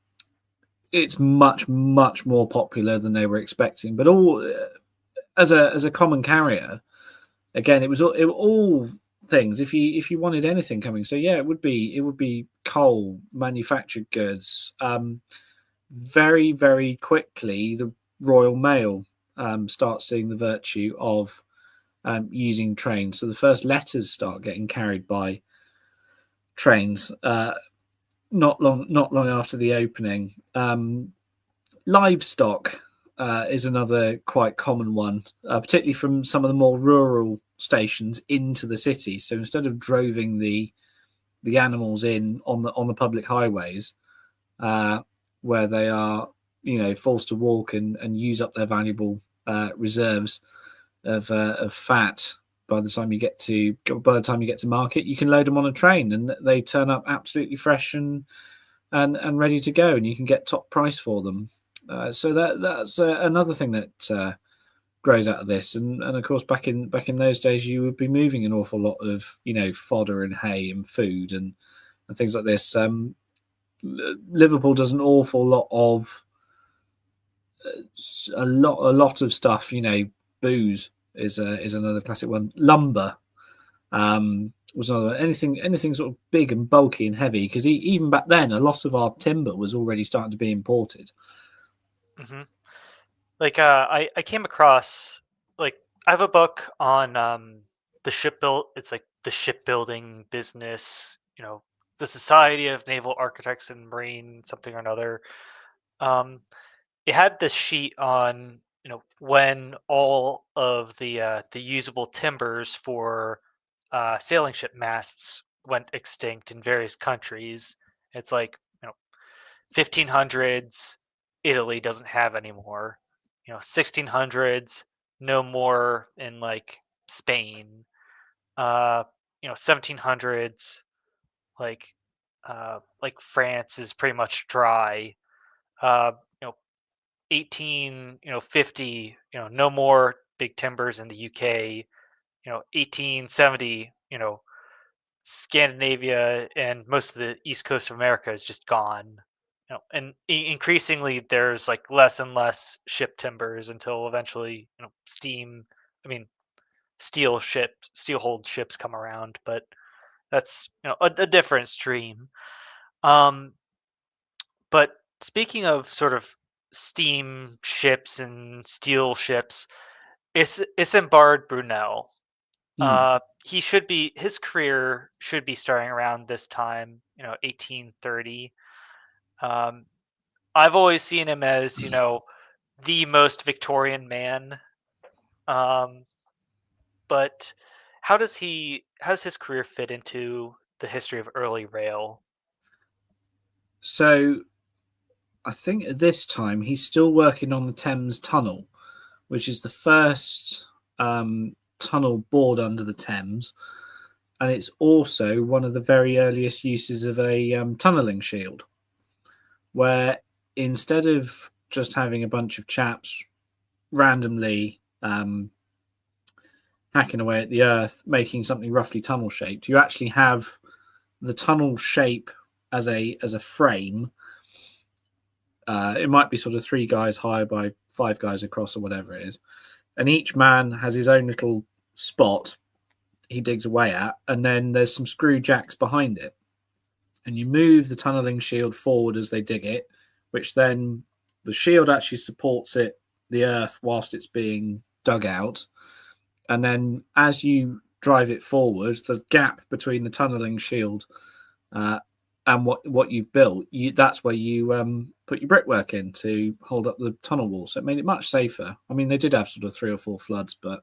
it's much, much more popular than they were expecting. But all as a common carrier, again, it were all things. If you wanted anything coming, so yeah, it would be coal, manufactured goods. Very, very quickly, the Royal Mail starts seeing the virtue of using trains. So the first letters start getting carried by trains. Not long after the opening. Livestock is another quite common one, particularly from some of the more rural stations into the city. So instead of droving the animals in on the public highways, uh, where they are, forced to walk and use up their valuable reserves of fat. By the time you get to market, you can load them on a train, and they turn up absolutely fresh and ready to go, and you can get top price for them. So that's another thing that grows out of this, and of course back in those days, you would be moving an awful lot of fodder and hay and food and things like this. Liverpool does an awful lot of a lot of stuff. Booze is another classic one. Lumber was another one. Anything sort of big and bulky and heavy, because even back then, a lot of our timber was already starting to be imported. Hmm. Like I came across, like, I have a book on the shipbuild. It's like the shipbuilding business. The Society of Naval Architects and Marine something or another. Um, it had this sheet on when all of the usable timbers for sailing ship masts went extinct in various countries. It's like 1500s, Italy doesn't have anymore. 1600s, no more in like Spain. 1700s, like France is pretty much dry. Uh, you know, 50, no more big timbers in the UK. 1870, Scandinavia and most of the east coast of America is just gone. And increasingly there's like less and less ship timbers until eventually, steam, I mean, steel hulled ships come around, but that's a different stream. Um, but speaking of sort of steam ships and steel ships, Isambard Brunel. Hmm. His career should be starting around this time, 1830. Um, I've always seen him as, the most Victorian man. Um, but how does his career fit into the history of early rail? So I think at this time he's still working on the Thames Tunnel, which is the first tunnel bored under the Thames, and it's also one of the very earliest uses of a tunnelling shield, where instead of just having a bunch of chaps randomly hacking away at the earth, making something roughly tunnel shaped, you actually have the tunnel shape as a frame. It might be sort of 3 guys high by 5 guys across or whatever it is, and each man has his own little spot he digs away at, and then there's some screw jacks behind it, and you move the tunneling shield forward as they dig it, which then the shield actually supports the earth whilst it's being dug out, and then as you drive it forward, the gap between the tunneling shield uh, and what you've built, that's where you put your brickwork in to hold up the tunnel wall. So it made it much safer. I mean, they did have sort of 3 or 4 floods, but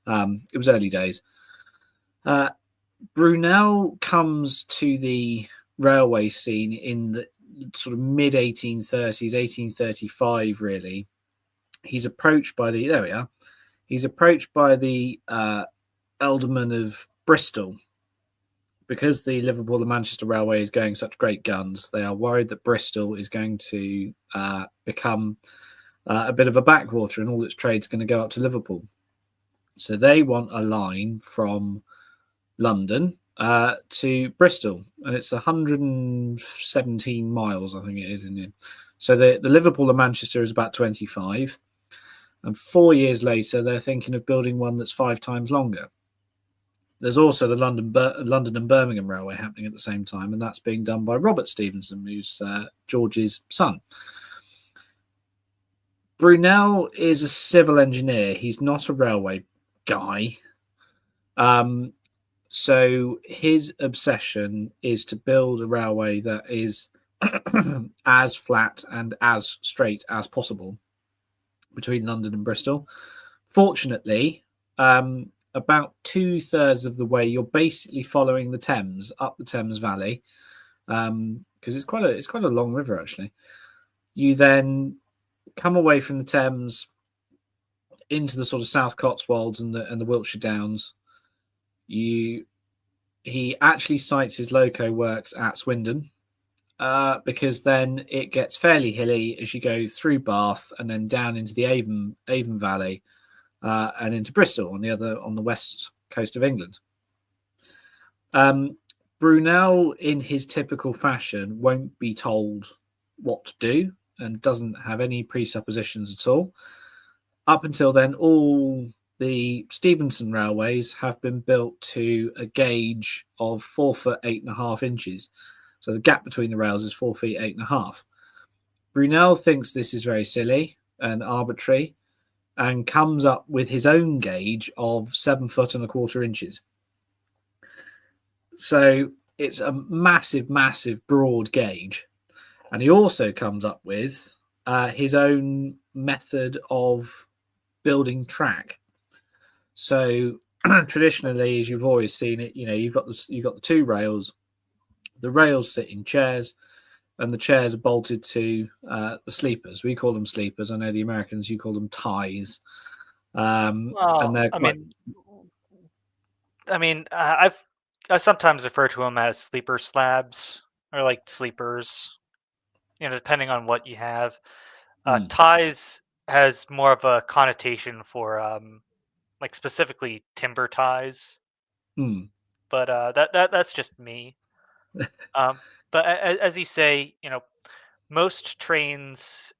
it was early days. Uh, Brunel comes to the railway scene in the sort of mid 1830s, 1835, really. He's approached by the there we are. He's approached by the alderman of Bristol because the Liverpool and Manchester Railway is going such great guns. They are worried that Bristol is going to become a bit of a backwater, and all its trade's going to go up to Liverpool. So they want a line from London to Bristol, and it's 117 miles, I think it is in here. So the Liverpool and Manchester is about 25, and 4 years later they're thinking of building one that's 5 times longer. There's also the London and Birmingham Railway happening at the same time, and that's being done by Robert Stephenson, who's George's son. Brunel is a civil engineer. He's not a railway guy. So his obsession is to build a railway that is as flat and as straight as possible between London and Bristol. Fortunately, about 2/3 of the way, you're basically following the Thames up the Thames Valley, because it's quite a long river actually. You then come away from the Thames into the sort of South Cotswolds and the Wiltshire Downs. He actually sites his loco works at Swindon, because then it gets fairly hilly as you go through Bath and then down into the Avon Valley, and into Bristol on the west coast of England. Brunel, in his typical fashion, won't be told what to do and doesn't have any presuppositions at all. Up until then, all the Stephenson railways have been built to a gauge of 4 foot 8.5 inches. So the gap between the rails is 4 feet 8.5. Brunel thinks this is very silly and arbitrary, and comes up with his own gauge of 7 foot and a quarter inches. So it's a massive, massive broad gauge. And he also comes up with his own method of building track. So traditionally, as you've always seen it, you've got the 2 rails. The rails sit in chairs, and the chairs are bolted to the sleepers. We call them sleepers. I know the Americans, you call them ties. And Well, they're quite. I sometimes refer to them as sleeper slabs or like sleepers, depending on what you have. Ties has more of a connotation for like specifically timber ties, but that's just me. But as you say, most trains,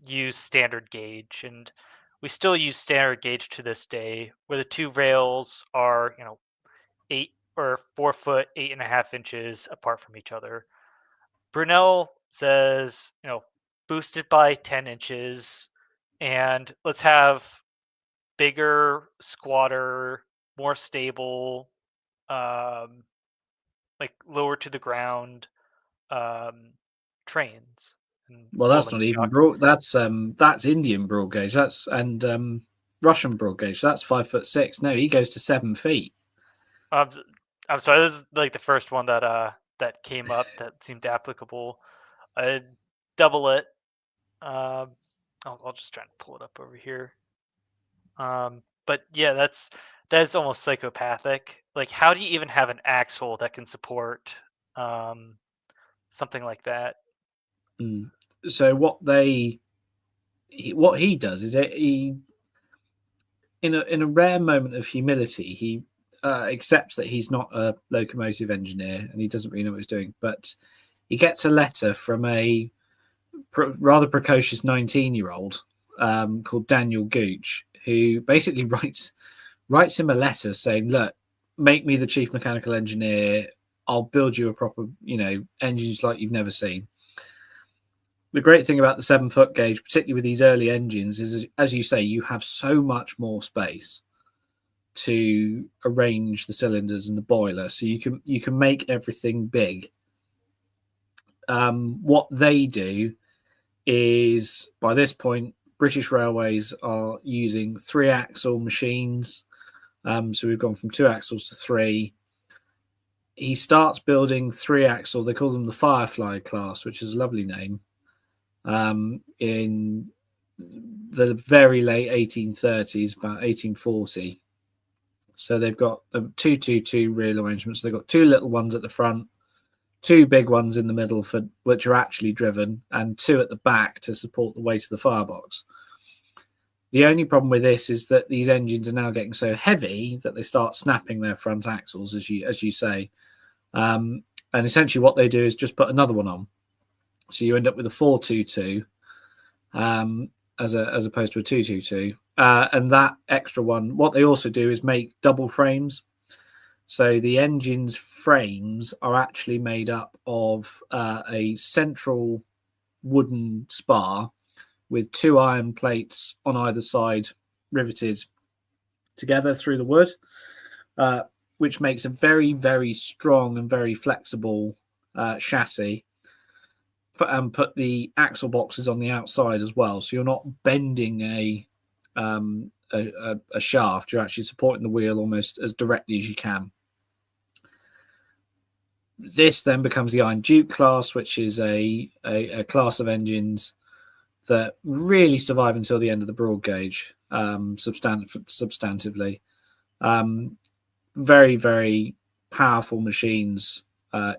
use standard gauge, and we still use standard gauge to this day, where the 2 rails are, 4 foot 8.5 inches apart from each other. Brunel says, boosted by 10 inches, and let's have bigger, squatter, more stable, like lower to the ground trains and Well, that's rolling not even stock. broad. That's Indian broad gauge. That's and Russian broad gauge. That's 5'6". No, he goes to 7 feet. I'm sorry. This is like the first one that came up that seemed applicable. I'd double it. I'll just try and pull it up over here. But yeah, that's almost psychopathic. Like, how do you even have an axle that can support something like that? So what he does is he in a rare moment of humility, he accepts that he's not a locomotive engineer and he doesn't really know what he's doing, but he gets a letter from a rather precocious 19-year-old called Daniel Gooch, who basically writes him a letter saying, look, make me the chief mechanical engineer. I'll build you a proper, engines like you've never seen. The great thing about the 7 foot gauge, particularly with these early engines, is, as you say, you have so much more space to arrange the cylinders and the boiler, so you can make everything big. What they do is, by this point, British Railways are using 3-axle machines. So we've gone from 2 axles to 3. he starts building three axle. They call them the Firefly class, which is a lovely name. In the very late 1830s, about 1840. So they've got 222 real arrangements. They've got two little ones at the front, two big ones in the middle for which are actually driven, and two at the back to support the weight of the firebox. The only problem with this is that these engines are now getting so heavy that they start snapping their front axles, as you say. And essentially, what they do is just put another one on. So you end up with a 422 as opposed to a 222. And that extra one, what they also do is make double frames. So the engine's frames are actually made up of a central wooden spar with two iron plates on either side riveted together through the wood, which makes a very, very strong and very flexible chassis. And put the axle boxes on the outside as well, so you're not bending a shaft. You're actually supporting the wheel almost as directly as you can. This then becomes the Iron Duke class, which is a class of engines that really survive until the end of the broad gauge, substantively. Very, very powerful machines,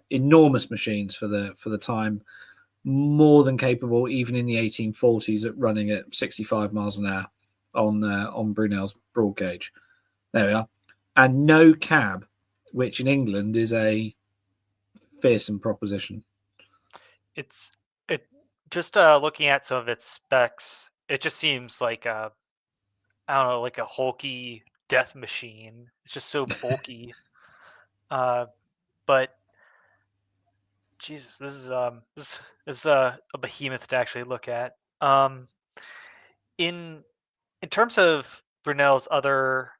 enormous machines for the time, more than capable even in the 1840s at running at 65 miles an hour on Brunel's broad gauge. There we are. And no cab, which in England is a fearsome proposition. It's it just looking at some of its specs, it just seems like I don't know, like a hulky death machine. It's just so bulky. But Jesus, this is a behemoth to actually look at. In in terms of Brunel's other,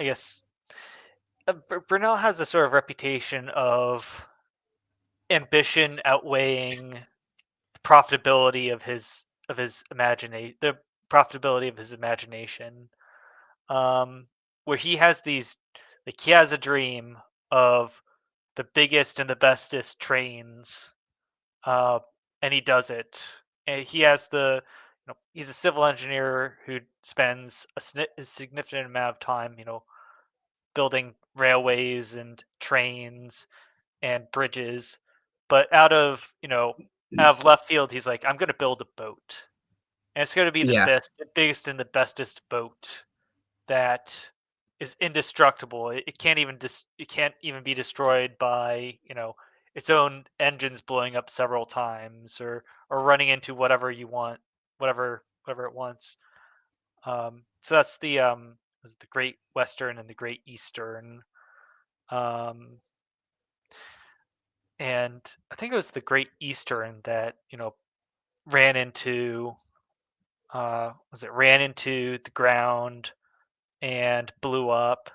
I guess, Brunel has a sort of reputation of ambition outweighing the profitability of his imagination, the profitability of his imagination. Where he has these, like he has a dream of the biggest and the bestest trains, uh, and he does it. And he has he's a civil engineer who spends a significant amount of time, building railways and trains and bridges. But out of left field, he's like, I'm going to build a boat, and it's going to be the Yeah, biggest and the bestest boat that is indestructible. It can't even it can't even be destroyed by its own engines blowing up several times or running into whatever you want, whatever it wants. So that's was the Great Western and the Great Eastern, um, and I think it was the Great Eastern that ran into ran into the ground and blew up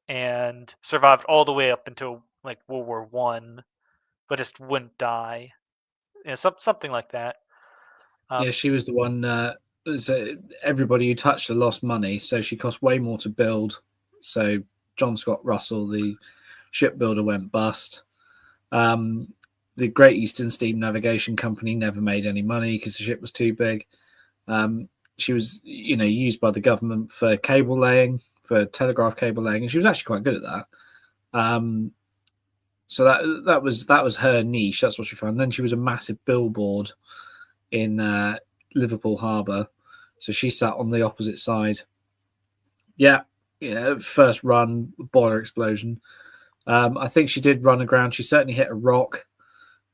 and survived all the way up until like World War I, but just wouldn't die. Something like that. yeah, Um, she was the one. So everybody who touched her lost money, so she cost way more to build. So John Scott Russell, the shipbuilder, went bust. Um, the Great Eastern Steam Navigation Company never made any money because the ship was too big. She was, used by the government for cable laying, for telegraph cable laying, and she was actually quite good at that. So that was her niche. That's what she found. Then she was a massive billboard in Liverpool Harbour, so she sat on the opposite side. Yeah, first run boiler explosion. I think she did run aground. She certainly hit a rock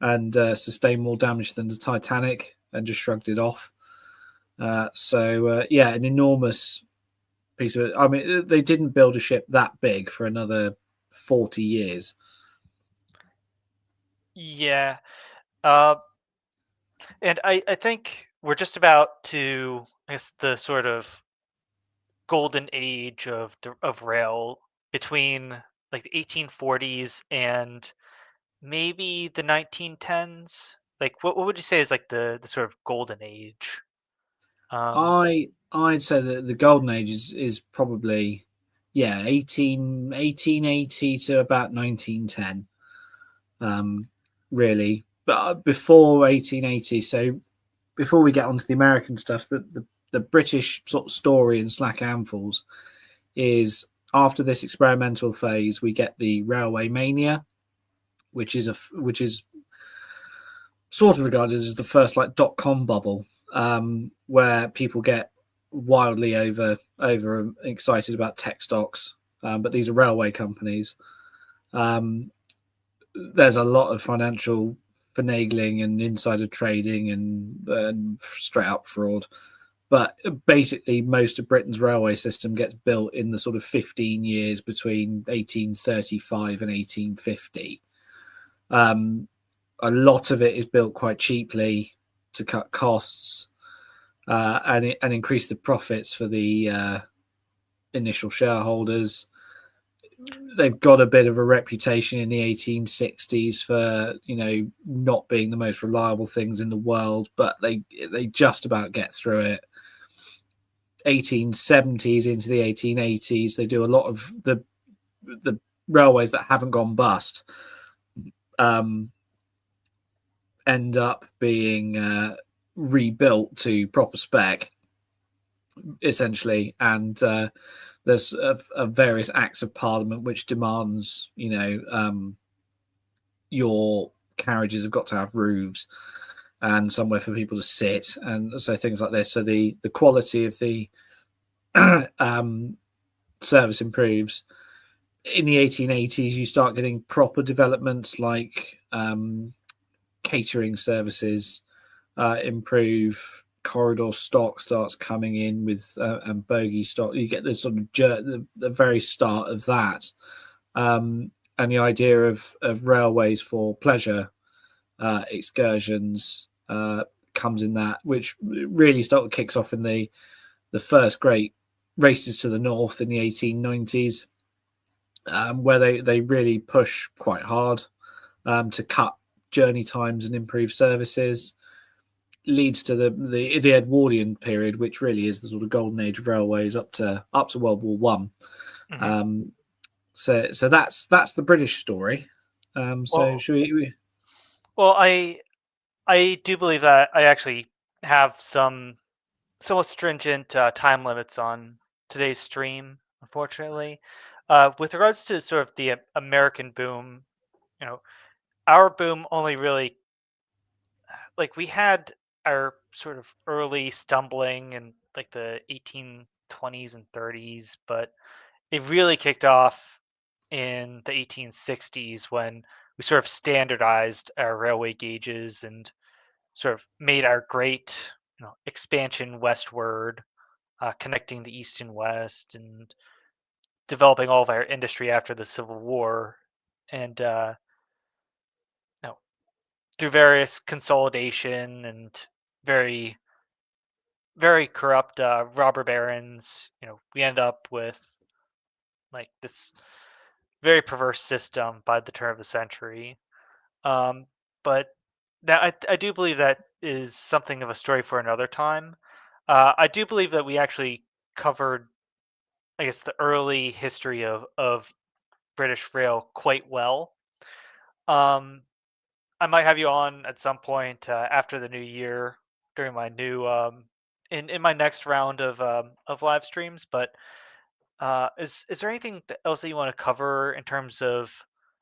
and sustained more damage than the Titanic, and just shrugged it off. Yeah, an enormous piece of it. I mean, they didn't build a ship that big for another 40 years. yeah, uh, and I think we're just about to, I guess, the sort of golden age of rail between like the 1840s and maybe the 1910s. Like, what would you say is like the sort of golden age? Um, I'd say that the golden age is probably yeah, 1880 to about 1910, really. But before 1880, so before we get onto the American stuff, the British sort of story in Slack Handfuls is after this experimental phase, we get the railway mania, which is sort of regarded as the first like .com bubble, where people get wildly over excited about tech stocks, but these are railway companies. Um, there's a lot of financial finagling and insider trading and straight up fraud. But basically, most of Britain's railway system gets built in the sort of 15 years between 1835 and 1850. Um, a lot of it is built quite cheaply to cut costs and increase the profits for the initial shareholders. They've got a bit of a reputation in the 1860s for not being the most reliable things in the world, but they just about get through it. 1870s into the 1880s, they do a lot of the railways that haven't gone bust. End up being rebuilt to proper spec, essentially, and there's various acts of parliament which demands, your carriages have got to have roofs and somewhere for people to sit, and so things like this. So the quality of the service improves. In the 1880s, you start getting proper developments like catering services improve. Corridor stock starts coming in with and bogey stock. You get this sort of the very start of that, and the idea of railways for pleasure excursions comes in that, which really kicks off in the first great races to the north in the 1890s, where they really push quite hard to cut journey times and improve services. Leads to the Edwardian period, which really is the sort of golden age of railways up to World War One. Mm-hmm. So that's the British story. So Well, should we? well, I do believe that I actually have some somewhat stringent time limits on today's stream, unfortunately. With regards to sort of the American boom, you know, our boom only really like we had our sort of early stumbling in like the 1820s and 30s, but it really kicked off in the 1860s when we sort of standardized our railway gauges and sort of made our great expansion westward, connecting the east and west and developing all of our industry after the Civil War. And you know, through various consolidation and very very corrupt robber barons, we end up with like this very perverse system by the turn of the century. Um, but that I do believe that is something of a story for another time. I do believe that we actually covered, I guess, the early history of British Rail quite well. Um, I might have you on at some point after the new year during my new in my next round of live streams. But is there anything else that you want to cover in terms of,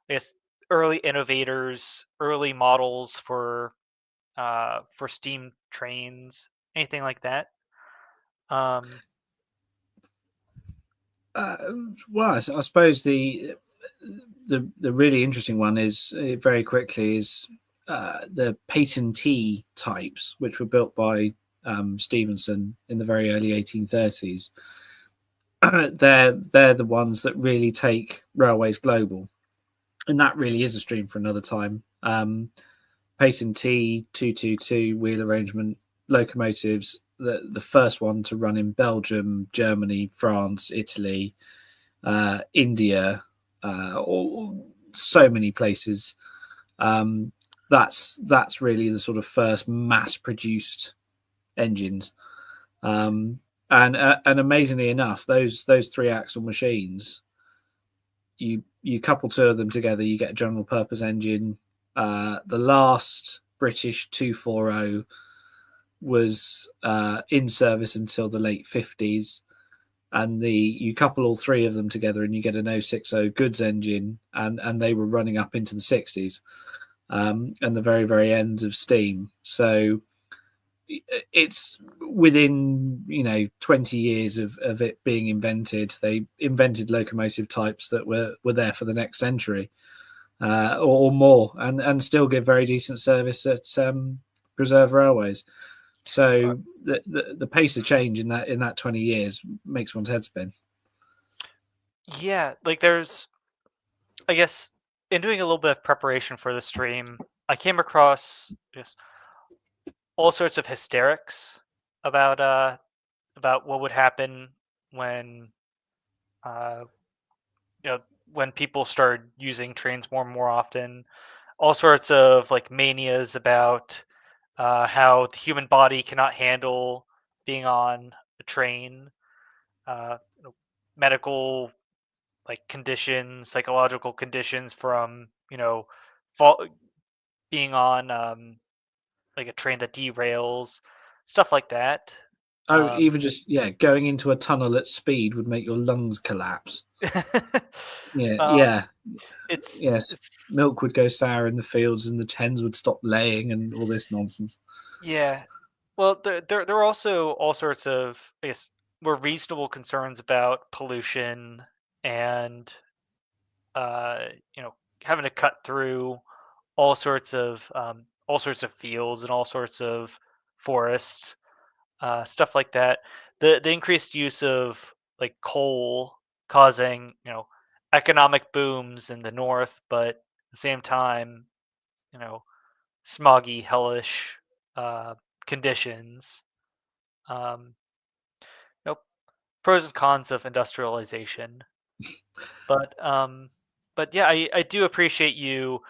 I guess, early innovators, early models for steam trains, anything like that? Um, Uh, well, I suppose the really interesting one is very quickly is the patentee types, which were built by Stevenson in the very early 1830s. They're the ones that really take railways global, and that really is a stream for another time. Patentee 222 wheel arrangement locomotives, the first one to run in Belgium, Germany, France, Italy, India, or so many places. That's really the sort of first mass produced engines. And amazingly enough, those three axle machines, you couple two of them together, you get a general purpose engine. The last British 240 was in service until the late 50s, and you couple all three of them together and you get an 060 goods engine, and they were running up into the 60s, and the very very ends of steam. So it's within 20 years of it being invented, they invented locomotive types that were there for the next century, or more, and still give very decent service at reserve railways. Uh, So the pace of change in that 20 years makes one's head spin. yeah, like there's, I guess, in doing a little bit of preparation for the stream, I came across just all sorts of hysterics about what would happen when uh you know when people started using trains more and more often. All sorts of like manias about how the human body cannot handle being on a train, you know, medical like conditions, psychological conditions from fall, being on like a train that derails, stuff like that. Oh, Um, even just, yeah, going into a tunnel at speed would make your lungs collapse. Yeah, um, yeah, yes. it's Milk would go sour in the fields, and the hens would stop laying, and all this nonsense. yeah. Well, there are also all sorts of, I guess, more reasonable concerns about pollution and uh, you know having to cut through all sorts of fields and all sorts of forests, stuff like that. The increased use of like coal causing economic booms in the north, but at the same time, you know, smoggy, hellish uh, conditions. Um, you know, pros and cons of industrialization. But yeah, I do appreciate you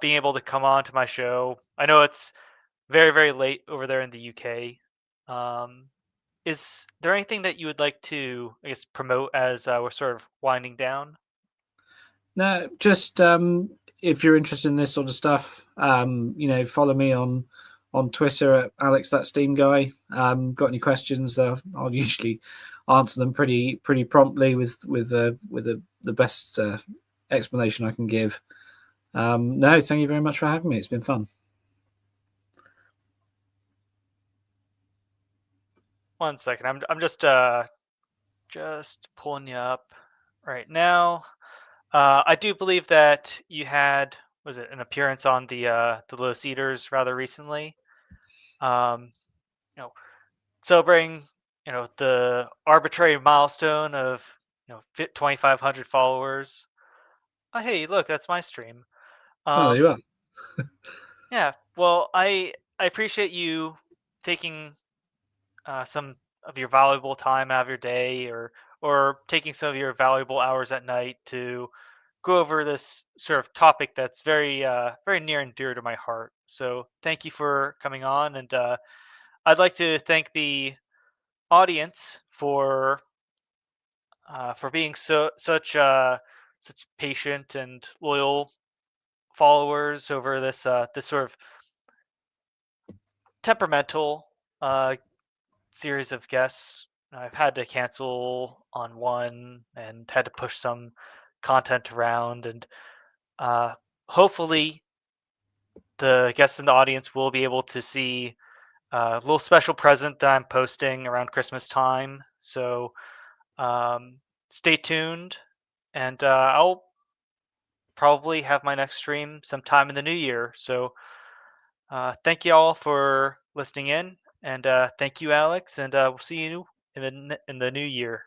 being able to come on to my show. I know it's very very late over there in the UK. Um, is there anything that you would like to, I guess, promote as we're sort of winding down? No, just if you're interested in this sort of stuff, follow me on Twitter at Alex That Steam Guy. Got any questions? I'll usually answer them pretty promptly with the best explanation I can give. No, thank you very much for having me. It's been fun. One second, I'm just pulling you up right now. I do believe that you had, was it an appearance on the Low Cedars rather recently? Um, you know, celebrating the arbitrary milestone of 2,500 followers. Oh, hey, look, that's my stream. Oh, there you Um, are. yeah, well, I appreciate you taking some of your valuable time out of your day, or taking some of your valuable hours at night to go over this sort of topic that's very very near and dear to my heart. So thank you for coming on, and I'd like to thank the audience for being such patient and loyal followers over this sort of temperamental uh, series of guests. I've had to cancel on one and had to push some content around, and uh, hopefully the guests in the audience will be able to see a little special present that I'm posting around Christmas time. So um, stay tuned, and I'll probably have my next stream sometime in the new year. So thank you all for listening in, and thank you, Alex, and we'll see you in the new year.